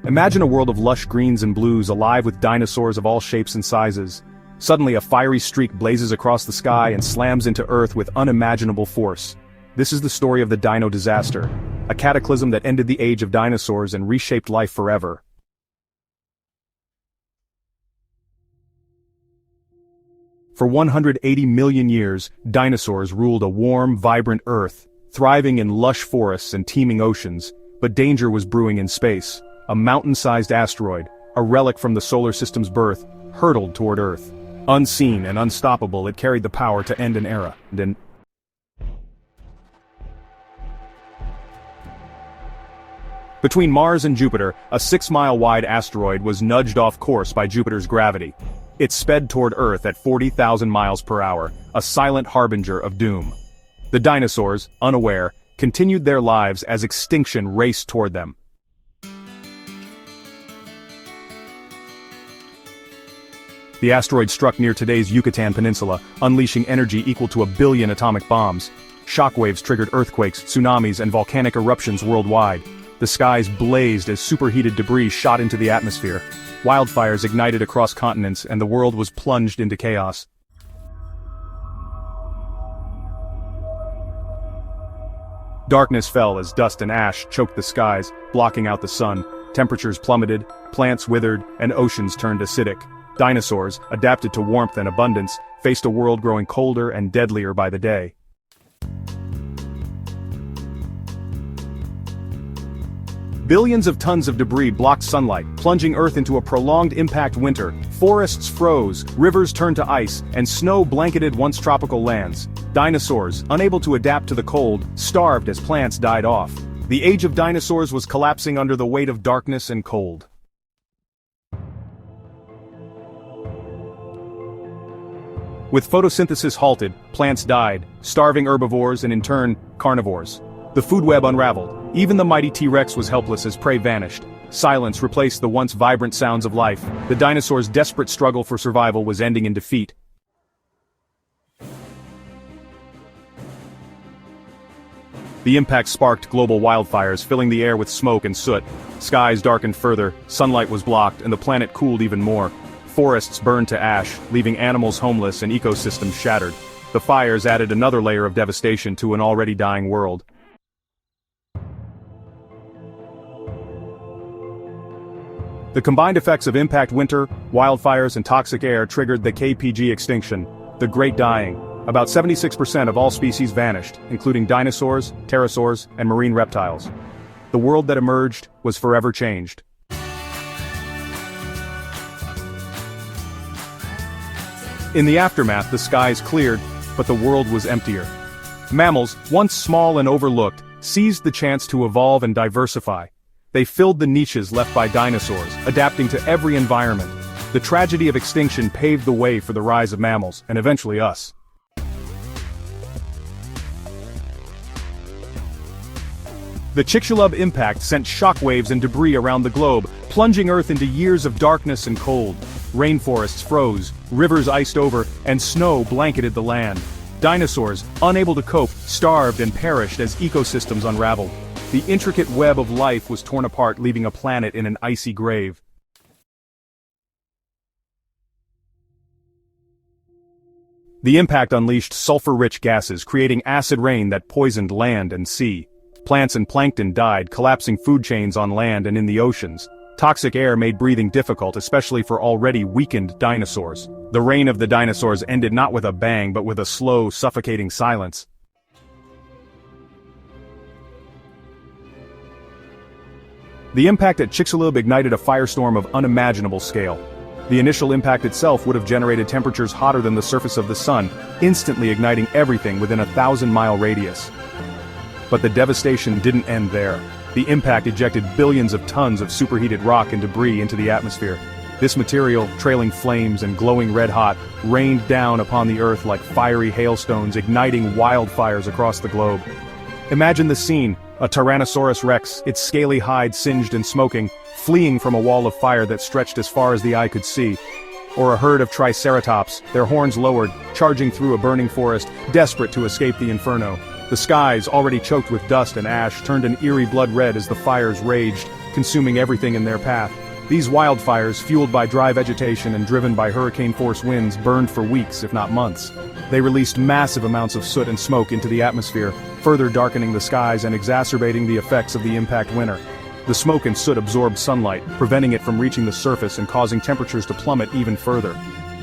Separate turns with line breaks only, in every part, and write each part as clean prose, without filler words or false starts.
Imagine a world of lush greens and blues alive with dinosaurs of all shapes and sizes. Suddenly a fiery streak blazes across the sky and slams into Earth with unimaginable force. This is the story of the Dino Disaster, a cataclysm that ended the age of dinosaurs and reshaped life forever. For 180 million years, dinosaurs ruled a warm, vibrant Earth, thriving in lush forests and teeming oceans, but danger was brewing in space. A mountain-sized asteroid, a relic from the solar system's birth, hurtled toward Earth. Unseen and unstoppable, it carried the power to end an era. Between Mars and Jupiter, a 6-mile-wide asteroid was nudged off course by Jupiter's gravity. It sped toward Earth at 40,000 miles per hour, a silent harbinger of doom. The dinosaurs, unaware, continued their lives as extinction raced toward them. The asteroid struck near today's Yucatán Peninsula, unleashing energy equal to 1 billion atomic bombs. Shockwaves triggered earthquakes, tsunamis, and volcanic eruptions worldwide. The skies blazed as superheated debris shot into the atmosphere. Wildfires ignited across continents, and the world was plunged into chaos. Darkness fell as dust and ash choked the skies, blocking out the sun. Temperatures plummeted, plants withered, and oceans turned acidic. Dinosaurs, adapted to warmth and abundance, faced a world growing colder and deadlier by the day. Billions of tons of debris blocked sunlight, plunging Earth into a prolonged impact winter. Forests froze, rivers turned to ice, and snow blanketed once tropical lands. Dinosaurs, unable to adapt to the cold, starved as plants died off. The age of dinosaurs was collapsing under the weight of darkness and cold. With photosynthesis halted, plants died, starving herbivores and in turn, carnivores. The food web unraveled. Even the mighty T-Rex was helpless as prey vanished. Silence replaced the once vibrant sounds of life. The dinosaurs' desperate struggle for survival was ending in defeat. The impact sparked global wildfires, filling the air with smoke and soot. Skies darkened further, sunlight was blocked, and the planet cooled even more. Forests burned to ash, leaving animals homeless and ecosystems shattered. The fires added another layer of devastation to an already dying world. The combined effects of impact winter, wildfires, and toxic air triggered the KPG extinction, the Great Dying. About 76% of all species vanished, including dinosaurs, pterosaurs, and marine reptiles. The world that emerged was forever changed. In the aftermath, the skies cleared, but the world was emptier. Mammals, once small and overlooked, seized the chance to evolve and diversify. They filled the niches left by dinosaurs, adapting to every environment. The tragedy of extinction paved the way for the rise of mammals, and eventually us. The Chicxulub impact sent shockwaves and debris around the globe, plunging Earth into years of darkness and cold. Rainforests froze, rivers iced over, and snow blanketed the land. Dinosaurs, unable to cope, starved and perished as ecosystems unraveled. The intricate web of life was torn apart, leaving a planet in an icy grave. The impact unleashed sulfur-rich gases, creating acid rain that poisoned land and sea. Plants and plankton died, collapsing food chains on land and in the oceans. Toxic air made breathing difficult, especially for already weakened dinosaurs. The reign of the dinosaurs ended not with a bang, but with a slow, suffocating silence. The impact at Chicxulub ignited a firestorm of unimaginable scale. The initial impact itself would have generated temperatures hotter than the surface of the sun, instantly igniting everything within a 1,000-mile radius. But the devastation didn't end there. The impact ejected billions of tons of superheated rock and debris into the atmosphere. This material, trailing flames and glowing red-hot, rained down upon the Earth like fiery hailstones, igniting wildfires across the globe. Imagine the scene: a Tyrannosaurus rex, its scaly hide singed and smoking, fleeing from a wall of fire that stretched as far as the eye could see. Or a herd of Triceratops, their horns lowered, charging through a burning forest, desperate to escape the inferno. The skies, already choked with dust and ash, turned an eerie blood red as the fires raged. consuming everything in their path. These wildfires, fueled by dry vegetation and driven by hurricane-force winds, burned for weeks, if not months. They released massive amounts of soot and smoke into the atmosphere, further darkening the skies and exacerbating the effects of the impact winter. The smoke and soot absorbed sunlight, preventing it from reaching the surface and causing temperatures to plummet even further.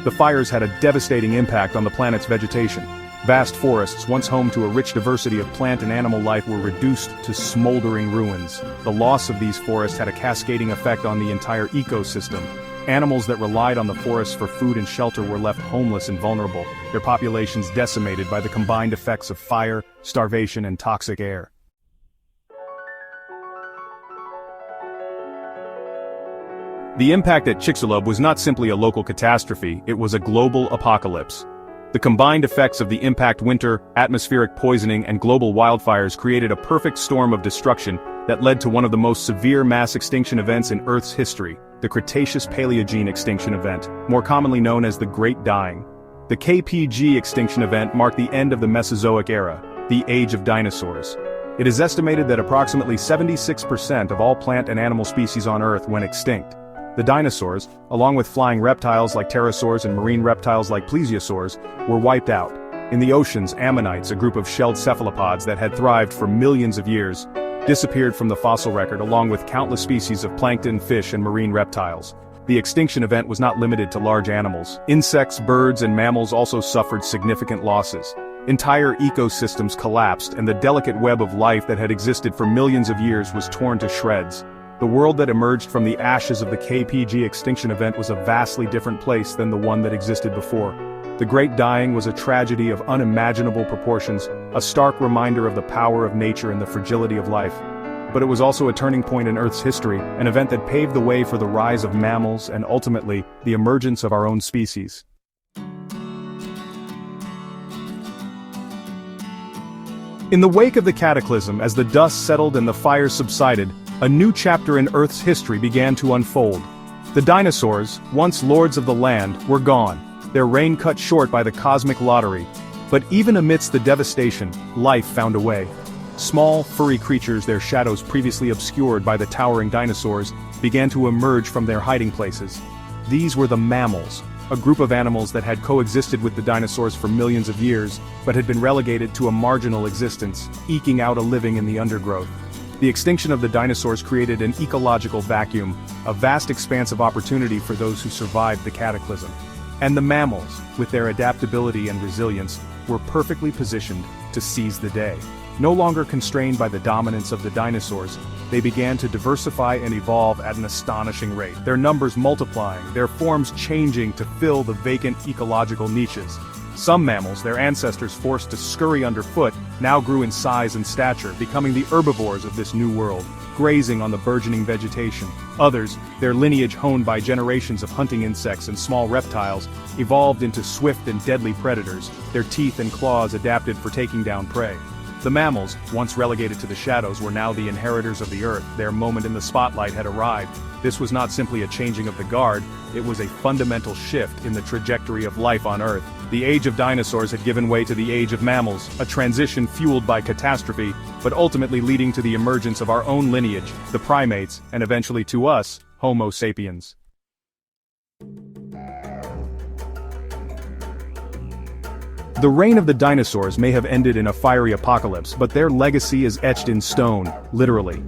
The fires had a devastating impact on the planet's vegetation. Vast forests, once home to a rich diversity of plant and animal life, were reduced to smoldering ruins. The loss of these forests had a cascading effect on the entire ecosystem. Animals that relied on the forests for food and shelter were left homeless and vulnerable, their populations decimated by the combined effects of fire, starvation, and toxic air. The impact at Chicxulub was not simply a local catastrophe, it was a global apocalypse. The combined effects of the impact winter, atmospheric poisoning, and global wildfires created a perfect storm of destruction that led to one of the most severe mass extinction events in Earth's history, the Cretaceous Paleogene extinction event, more commonly known as the Great Dying. The KPG extinction event marked the end of the Mesozoic era, the age of dinosaurs. It is estimated that approximately 76% of all plant and animal species on Earth went extinct. The dinosaurs, along with flying reptiles like pterosaurs and marine reptiles like plesiosaurs, were wiped out. In the oceans, ammonites, a group of shelled cephalopods that had thrived for millions of years, disappeared from the fossil record along with countless species of plankton, fish, and marine reptiles. The extinction event was not limited to large animals. Insects, birds, and mammals also suffered significant losses. Entire ecosystems collapsed, and the delicate web of life that had existed for millions of years was torn to shreds. The world that emerged from the ashes of the KPG extinction event was a vastly different place than the one that existed before. The Great Dying was a tragedy of unimaginable proportions, a stark reminder of the power of nature and the fragility of life. But it was also a turning point in Earth's history, an event that paved the way for the rise of mammals and ultimately, the emergence of our own species. In the wake of the cataclysm, as the dust settled and the fires subsided, a new chapter in Earth's history began to unfold. The dinosaurs, once lords of the land, were gone, their reign cut short by the cosmic lottery. But even amidst the devastation, life found a way. Small, furry creatures, their shadows previously obscured by the towering dinosaurs, began to emerge from their hiding places. These were the mammals, a group of animals that had coexisted with the dinosaurs for millions of years, but had been relegated to a marginal existence, eking out a living in the undergrowth. The extinction of the dinosaurs created an ecological vacuum, a vast expanse of opportunity for those who survived the cataclysm. And the mammals, with their adaptability and resilience, were perfectly positioned to seize the day. No longer constrained by the dominance of the dinosaurs, they began to diversify and evolve at an astonishing rate, their numbers multiplying, their forms changing to fill the vacant ecological niches. Some mammals, their ancestors forced to scurry underfoot, now grew in size and stature, becoming the herbivores of this new world, grazing on the burgeoning vegetation. Others, their lineage honed by generations of hunting insects and small reptiles, evolved into swift and deadly predators, their teeth and claws adapted for taking down prey. The mammals, once relegated to the shadows, were now the inheritors of the earth. Their moment in the spotlight had arrived. This was not simply a changing of the guard, it was a fundamental shift in the trajectory of life on Earth. The age of dinosaurs had given way to the age of mammals, a transition fueled by catastrophe, but ultimately leading to the emergence of our own lineage, the primates, and eventually to us, Homo sapiens. The reign of the dinosaurs may have ended in a fiery apocalypse, but their legacy is etched in stone, literally.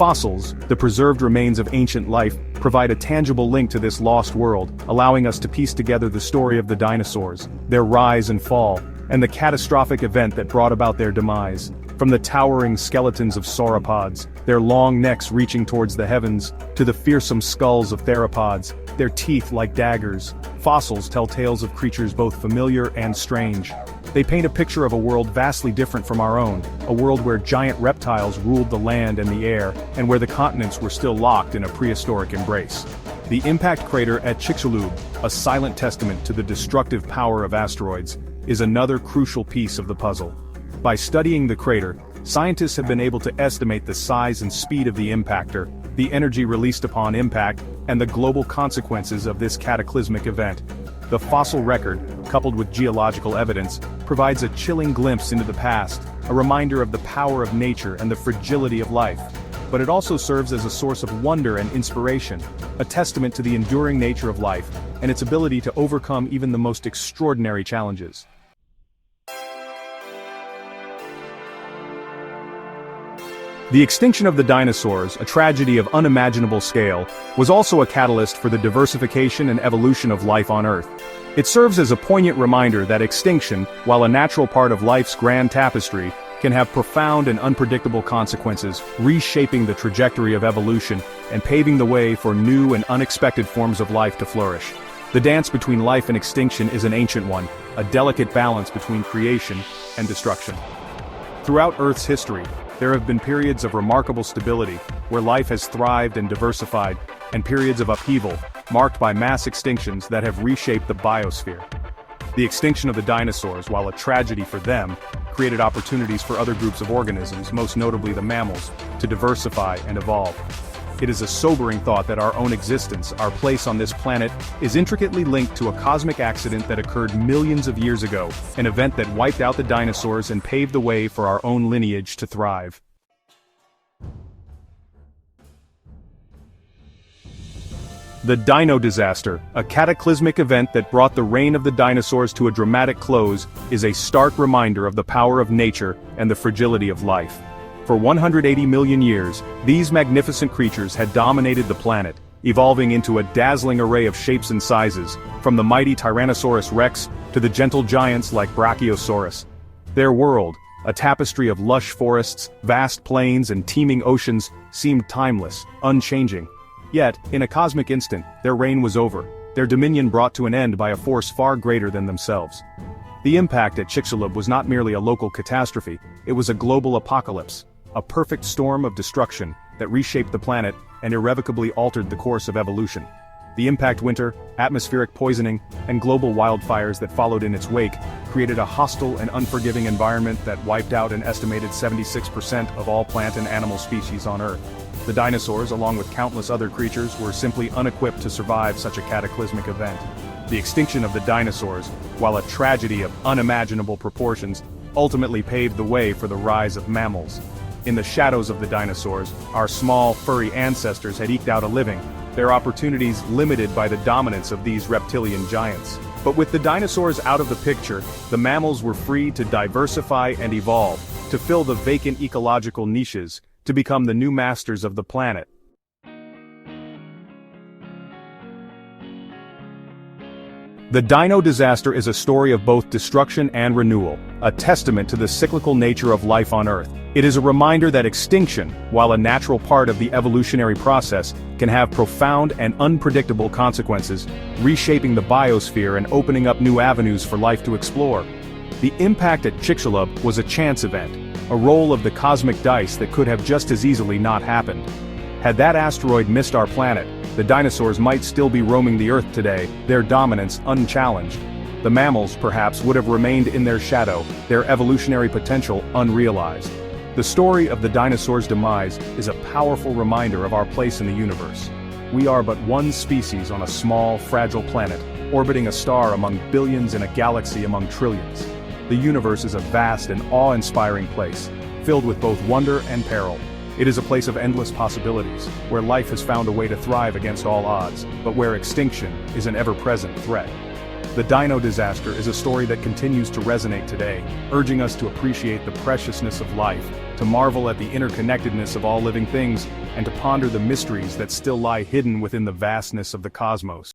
Fossils, the preserved remains of ancient life, provide a tangible link to this lost world, allowing us to piece together the story of the dinosaurs, their rise and fall, and the catastrophic event that brought about their demise. From the towering skeletons of sauropods, their long necks reaching towards the heavens, to the fearsome skulls of theropods, their teeth like daggers, fossils tell tales of creatures both familiar and strange. They paint a picture of a world vastly different from our own, a world where giant reptiles ruled the land and the air, and where the continents were still locked in a prehistoric embrace. The impact crater at Chicxulub, a silent testament to the destructive power of asteroids, is another crucial piece of the puzzle. By studying the crater, scientists have been able to estimate the size and speed of the impactor, the energy released upon impact, and the global consequences of this cataclysmic event. The fossil record, coupled with geological evidence, provides a chilling glimpse into the past, a reminder of the power of nature and the fragility of life. but it also serves as a source of wonder and inspiration, a testament to the enduring nature of life and its ability to overcome even the most extraordinary challenges. The extinction of the dinosaurs, a tragedy of unimaginable scale, was also a catalyst for the diversification and evolution of life on Earth. It serves as a poignant reminder that extinction, while a natural part of life's grand tapestry, can have profound and unpredictable consequences, reshaping the trajectory of evolution and paving the way for new and unexpected forms of life to flourish. The dance between life and extinction is an ancient one, a delicate balance between creation and destruction. Throughout Earth's history, there have been periods of remarkable stability, where life has thrived and diversified, and periods of upheaval, marked by mass extinctions that have reshaped the biosphere. The extinction of the dinosaurs, while a tragedy for them, created opportunities for other groups of organisms, most notably the mammals, to diversify and evolve. It is a sobering thought that our own existence, our place on this planet, is intricately linked to a cosmic accident that occurred millions of years ago, an event that wiped out the dinosaurs and paved the way for our own lineage to thrive. The Dino Disaster, a cataclysmic event that brought the reign of the dinosaurs to a dramatic close, is a stark reminder of the power of nature and the fragility of life. For 180 million years, these magnificent creatures had dominated the planet, evolving into a dazzling array of shapes and sizes, from the mighty Tyrannosaurus rex to the gentle giants like Brachiosaurus. Their world, a tapestry of lush forests, vast plains and teeming oceans, seemed timeless, unchanging. Yet, in a cosmic instant, their reign was over, their dominion brought to an end by a force far greater than themselves. The impact at Chicxulub was not merely a local catastrophe, it was a global apocalypse, a perfect storm of destruction that reshaped the planet and irrevocably altered the course of evolution. The impact winter, atmospheric poisoning, and global wildfires that followed in its wake created a hostile and unforgiving environment that wiped out an estimated 76% of all plant and animal species on Earth. The dinosaurs, along with countless other creatures, were simply unequipped to survive such a cataclysmic event. The extinction of the dinosaurs, while a tragedy of unimaginable proportions, ultimately paved the way for the rise of mammals. In the shadows of the dinosaurs, our small, furry ancestors had eked out a living, their opportunities limited by the dominance of these reptilian giants. But with the dinosaurs out of the picture, the mammals were free to diversify and evolve, to fill the vacant ecological niches, to become the new masters of the planet. The Dino Disaster is a story of both destruction and renewal, a testament to the cyclical nature of life on Earth. It is a reminder that extinction, while a natural part of the evolutionary process, can have profound and unpredictable consequences, reshaping the biosphere and opening up new avenues for life to explore. The impact at Chicxulub was a chance event, a roll of the cosmic dice that could have just as easily not happened. Had that asteroid missed our planet, the dinosaurs might still be roaming the Earth today, their dominance unchallenged. The mammals, perhaps, would have remained in their shadow, their evolutionary potential unrealized. The story of the dinosaurs' demise is a powerful reminder of our place in the universe. We are but one species on a small, fragile planet, orbiting a star among billions in a galaxy among trillions. The universe is a vast and awe-inspiring place, filled with both wonder and peril. It is a place of endless possibilities, where life has found a way to thrive against all odds, but where extinction is an ever-present threat. The Dino Disaster is a story that continues to resonate today, urging us to appreciate the preciousness of life, to marvel at the interconnectedness of all living things, and to ponder the mysteries that still lie hidden within the vastness of the cosmos.